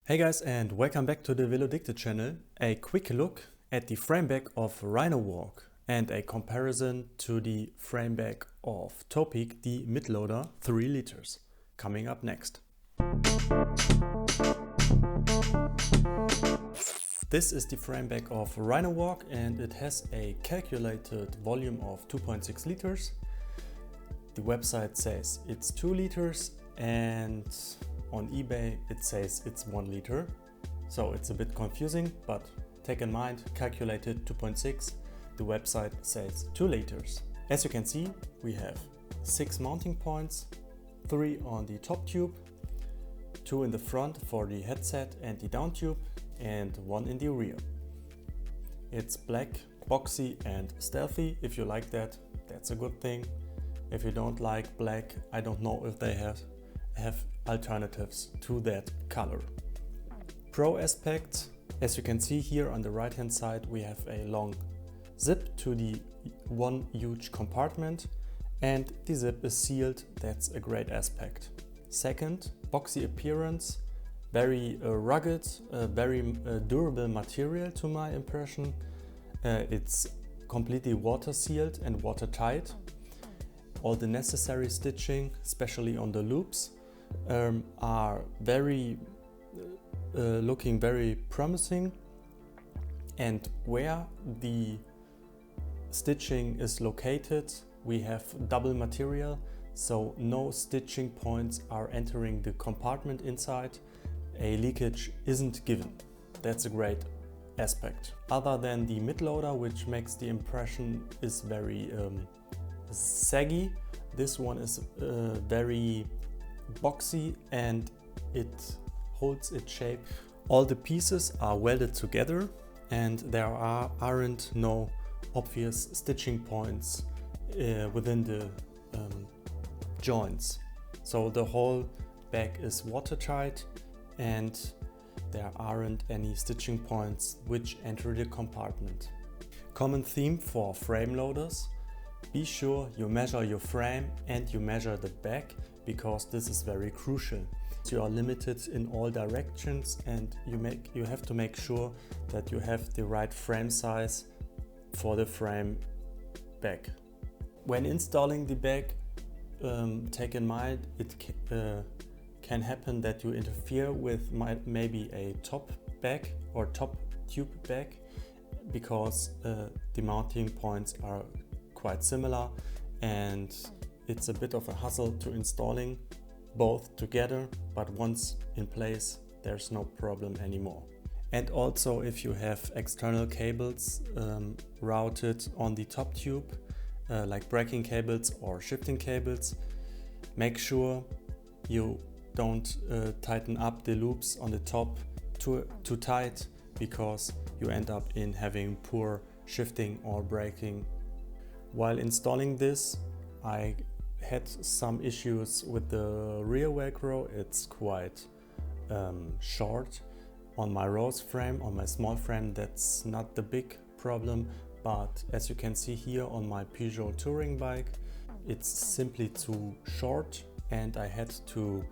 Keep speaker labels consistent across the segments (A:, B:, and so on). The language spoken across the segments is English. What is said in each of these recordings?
A: Hey guys, and welcome back to the Velodicted channel. A quick look at the frame back of Rhinowalk and a comparison to the frame back of Topeak, the mid-loader 3 liters. Coming up next. This is the frame back of Rhinowalk and it has a calculated volume of 2.6 liters. The website says it's 2 liters and on eBay it says it's 1 liter. So it's a bit confusing, but take in mind, calculated 2.6, the website says 2 liters. As you can see, we have 6 mounting points, 3 on the top tube, 2 in the front for the headset and the down tube, and 1 in the rear. It's black, boxy and stealthy. If you like that, that's a good thing. If you don't like black, I don't know if they have alternatives to that color. Pro aspects, as you can see here on the right hand side, we have a long zip to the one huge compartment and the zip is sealed. That's a great aspect. Second, boxy appearance, very rugged, very durable material to my impression. It's completely water sealed and watertight. All the necessary stitching, especially on the loops, are looking very promising, and where the stitching is located, we have double material, so no stitching points are entering the compartment inside. A leakage isn't given. That's a great aspect. Other than the mid-loader, which makes the impression is very saggy, this one is very boxy and it holds its shape. All the pieces are welded together and there aren't no obvious stitching points within the joints. So the whole back is watertight and there aren't any stitching points which enter the compartment. Common theme for frame loaders: be sure you measure your frame and you measure the back, because this is very crucial. You are limited in all directions and you have to make sure that you have the right frame size for the frame back. When installing the back, take in mind it can happen that you interfere with maybe a top back or top tube back, because the mounting points are quite similar and it's a bit of a hassle to installing both together, but once in place there's no problem anymore. And also, if you have external cables routed on the top tube, like braking cables or shifting cables, make sure you don't tighten up the loops on the top too tight, because you end up in having poor shifting or braking. While installing this, I had some issues with the rear Velcro. It's quite short. On my Rose frame, on my small frame, that's not the big problem, but as you can see here on my Peugeot touring bike, it's simply too short and I had to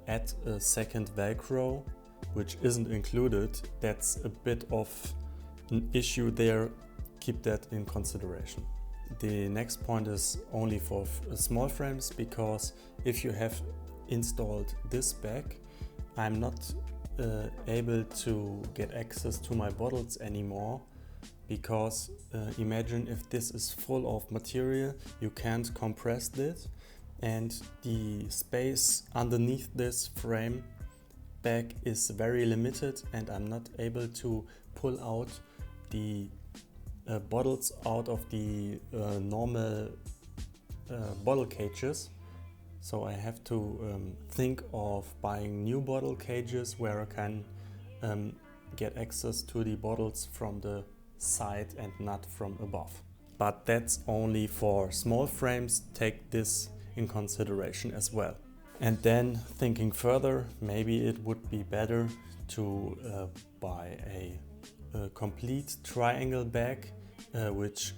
A: add a second Velcro, which isn't included. That's a bit of an issue there. Keep that in consideration. The next point is only for small frames, because if you have installed this back, I'm not able to get access to my bottles anymore, because imagine if this is full of material, you can't compress this and the space underneath this frame back is very limited and I'm not able to pull out the bottles out of the normal bottle cages. So I have to think of buying new bottle cages where I can get access to the bottles from the side and not from above. But that's only for small frames. Take this in consideration as well. And then thinking further, maybe it would be better to buy a complete triangle bag which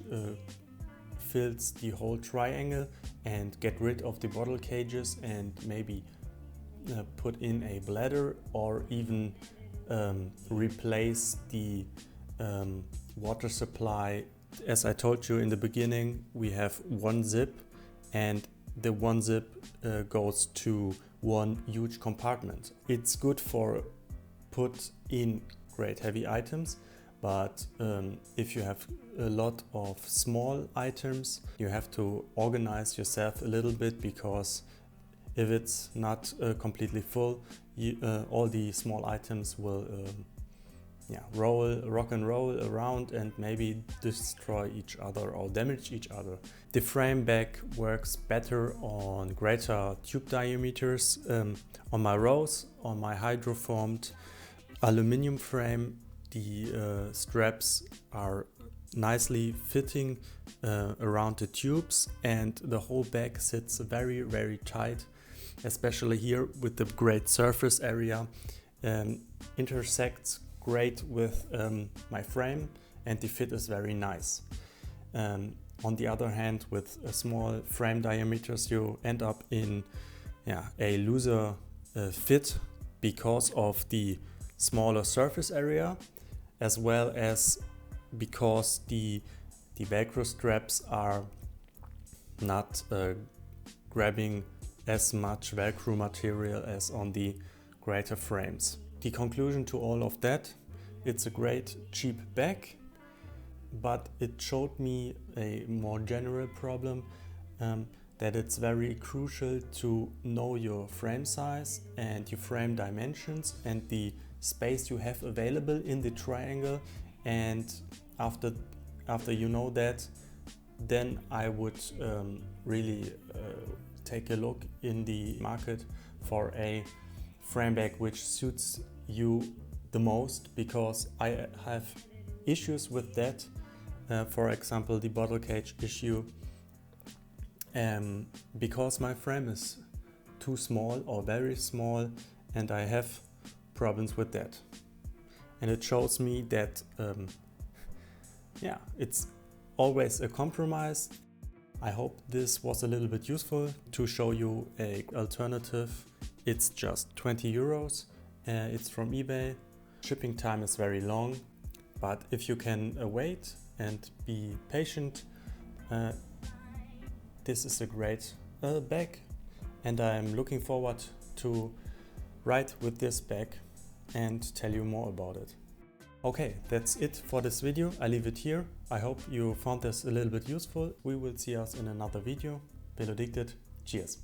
A: fills the whole triangle, and get rid of the bottle cages and maybe put in a bladder or even replace the water supply. As I told you in the beginning, we have one zip, and the one zip goes to one huge compartment. It's good for put in great heavy items, but if you have a lot of small items, you have to organize yourself a little bit, because if it's not completely full, all the small items will rock and roll around and maybe destroy each other or damage each other. The frame bag works better on greater tube diameters. On my Rose, on my hydroformed aluminum frame, the straps are nicely fitting around the tubes, and the whole bag sits very, very tight, especially here with the great surface area. Intersects great with my frame, and the fit is very nice. On the other hand, with small frame diameters, you end up in a looser fit because of the smaller surface area, as well as because the Velcro straps are not grabbing as much Velcro material as on the greater frames. The conclusion to all of that: it's a great cheap bag, but it showed me a more general problem, that it's very crucial to know your frame size and your frame dimensions and the space you have available in the triangle. And after you know that, then I would really take a look in the market for a frame bag which suits you the most, because I have issues with that. For example, the bottle cage issue, because my frame is too small or very small, and I have problems with that. And it shows me that it's always a compromise. I hope this was a little bit useful to show you an alternative. It's just 20 euros. It's from eBay. Shipping time is very long, but if you can wait and be patient, this is a great bag, and I'm looking forward to ride with this bag and tell you more about it. Okay, that's it for this video. I leave it here. I hope you found this a little bit useful. We will see us in another video. Velodicted. Cheers.